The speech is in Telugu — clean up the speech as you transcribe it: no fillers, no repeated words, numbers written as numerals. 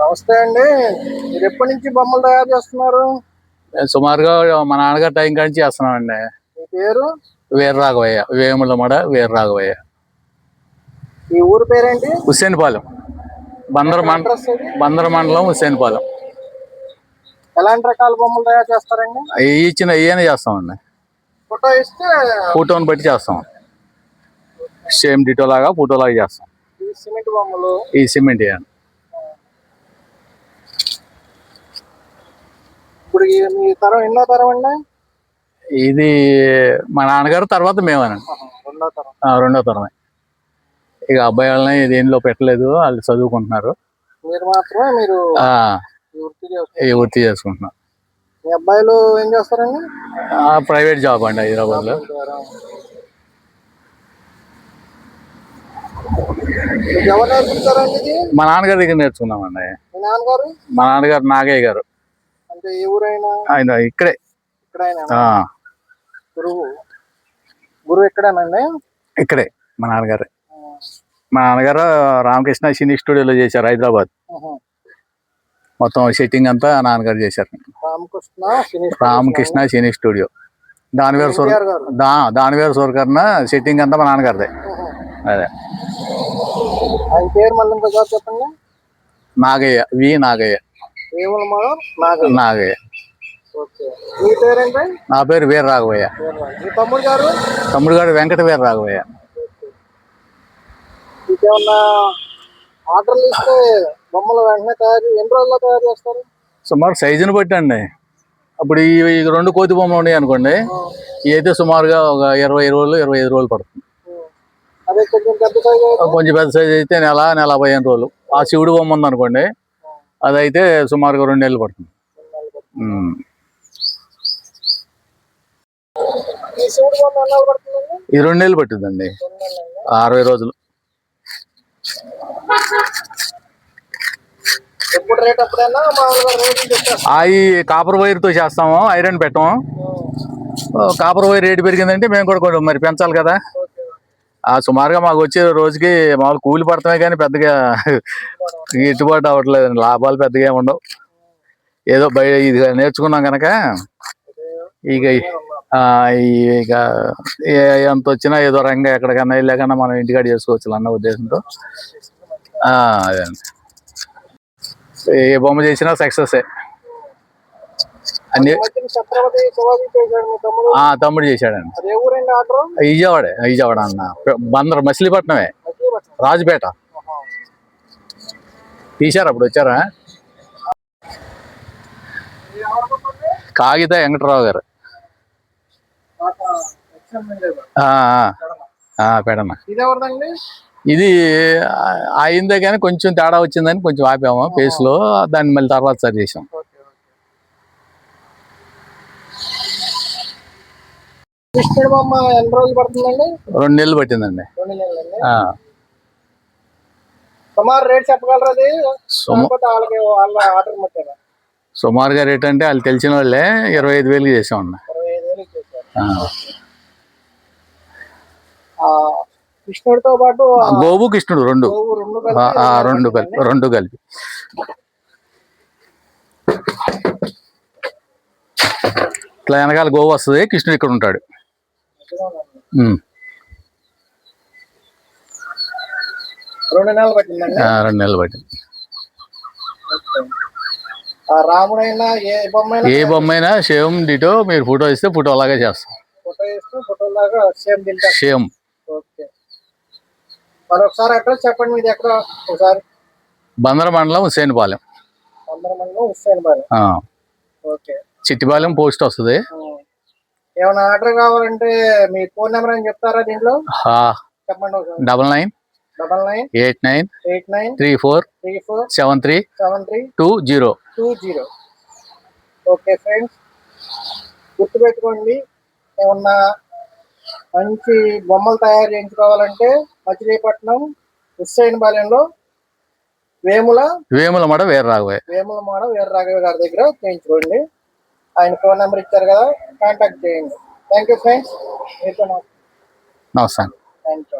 నమస్తే అండి. మీరు ఎప్పటి నుంచి బొమ్మలు తయారు చేస్తున్నారు? సుమారుగా మా నాన్నగారు టైం కాడి చేస్తున్నామండి. మీ పేరు? వీర రాఘవయ్య, వేములమడ వీర రాఘవయ్య. ఈ ఊరు పేరేంటి? హుస్సేన్పాలెం, బందర్ మండలం హుస్సేన్పాలెం. ఎలాంటి రకాల బొమ్మలు తయారు చేస్తారండి? ఇచ్చిన ఏమైనా చేస్తామండి. ఫోటో ఇస్తే ఫోటోని బట్టి చేస్తాం. సేమ్ డిటో లాగా ఫోటో లాగా చేస్తాం. ఈ సిమెంట్ బొమ్మలు, ఈ సిమెంట్ వేయండి. ఇప్పుడు మీ తరం ఎన్నో తరం అండి? ఇది మా నాన్నగారు తర్వాత మేమేనండి. రెండో తరమే. ఇక అబ్బాయి వాళ్ళని దేనిలో పెట్టలేదు, వాళ్ళు చదువుకుంటున్నారు. మీరు మాత్రమే మీరు ఈ వృత్తి చేసుకుంటున్నారు. మీ అబ్బాయిలు ఏం చేస్తారండి? ప్రైవేట్ జాబ్ అండి, హైదరాబాద్ లో. ఎవరు నేర్పించారండి ఇది? మా నాన్నగారి దగ్గర నేర్చుకున్నామండి. మీ నాన్నగారు? మా నాన్నగారు నాగయ్య గారు. అంటే ఏ ఊరైనా? ఆయన ఇక్కడే. గురువు ఎక్కడేనండి? ఇక్కడే మా నాన్నగారు. మా నాన్నగారు రామకృష్ణ సినీ స్టూడియోలో చేశారు, హైదరాబాద్. మొత్తం సెట్టింగ్ అంతా నాన్నగారు చేశారు. Ramakrishna cine studio. Daana Veera Soora Karna setting అంతా మా నాన్నగారిదే. అదే. ఆయన పేరు మళ్ళీ ఇంకోసారి చెప్పండి. నాగయ్య, వి నాగయ్య. నాగయ్య. మీ పేరేంటి? నా పేరు వీర రాఘవయ్య. మీ తమ్ముడు గారు? తమ్ముడు గారు వెంకట వీర రాఘవయ్య. ఇంకేమన్నా ఆర్డర్లు ఇస్తే బొమ్మలు వెంటనే ఎన్ని రోజుల్లో తయారు చేస్తారు? సుమారు సైజుని బట్టి అండి. అప్పుడు ఈ 2 కోతి బొమ్మలు ఉన్నాయి అనుకోండి, ఇవి అయితే సుమారుగా ఒక 20 రోజులు 25 రోజులు పడుతుంది. అదే కొంచెం పెద్ద సైజు అయితే నెల 15 రోజులు. ఆ శివుడు బొమ్మ ఉంది అనుకోండి, అదైతే సుమారుగా 2 నెలలు పడుతుంది. ఇది 2 నెలలు పట్టిందండి, 60 రోజులు. అవి కాపర్ వైర్ తో చేస్తాము, ఐరన్ పెట్టము. కాపర్ వైర్ రేటు పెరిగిందంటే మేము కూడా కొంచెం మరి పెంచాలి కదా. సుమారుగా మాకు వచ్చే రోజుకి మామూలు కూలి పడతామే కానీ పెద్దగా గిట్టుబాటు అవ్వట్లేదండి. లాభాలు పెద్దగా ఉండవు. ఏదో బయట ఇది నేర్చుకున్నాం కనుక ఇక ఎంత వచ్చినా ఏదో రంగా ఎక్కడికన్నా వెళ్ళాకన్నా మనం ఇంటికాడ చేసుకోవచ్చు అన్న ఉద్దేశంతో అదే అండి. ఏ బొమ్మ చేసినా సక్సెస్. అన్ని తమ్ముడు చేశాడండి. విజయవాడ అన్న, బందర్ మచిలీపట్నమే, రాజుపేట. తీశారు అప్పుడు వచ్చారా? కాగిత వెంకటరావు గారు. పెడన ఇది అయిందే కానీ కొంచెం తేడా వచ్చిందని కొంచెం ఆపాము ఫేస్ లో. దాన్ని మళ్ళీ తర్వాత సరి చేసాం. కృష్ణుడి బొమ్మ ఎన్ని రోజులు పడుతుందండి? 2 నెలలు పట్టిందండి. సుమారు రేట్ చెప్పగలరా? సుమారుగా రేట్ అంటే వాళ్ళు తెలిసిన వాళ్ళే 25,000 చేసామన్నా. కృష్ణుడితో పాటు గోవు కృష్ణుడు రెండు కలిపి. ఇట్లా వెనకాల గోవు వస్తుంది, కృష్ణుడు ఇక్కడ ఉంటాడు. 2 నెలలు పట్టిందండి. 2 నెలలు పట్టింది. రాముడైనా ఏ బొమ్మైనా సేమ్ డిటో. మీరు ఫోటో ఇస్తే ఫోటో లాగా చేస్తాం. సేమ్. మరొకసారి అడ్రస్ చెప్పండి మీది ఎక్కడ? ఒకసారి బందర్ మండలం హుస్సేన్పాలెం. చిట్టిపాలెం పోస్ట్ వస్తుంది. ఏమైనా ఆర్డర్ కావాలంటే మీ ఫోన్ నెంబర్ అని చెప్తారా దీంట్లో? చెప్పండి. 9989347320. ఓకే ఫ్రెండ్స్, గుర్తుపెట్టుకోండి. ఏమన్నా మంచి బొమ్మలు తయారు చేయించుకోవాలంటే మచిలీపట్నం హుస్సేన్పాలెంలో వేములమడ వీర రాఘవయ్య గారి దగ్గర చేయించుకోండి. ఆయన ఫోన్ నెంబర్ ఇచ్చారు కదా, కాంటాక్ట్ చేయండి. Thank you friends. నమస్తే. Thank you.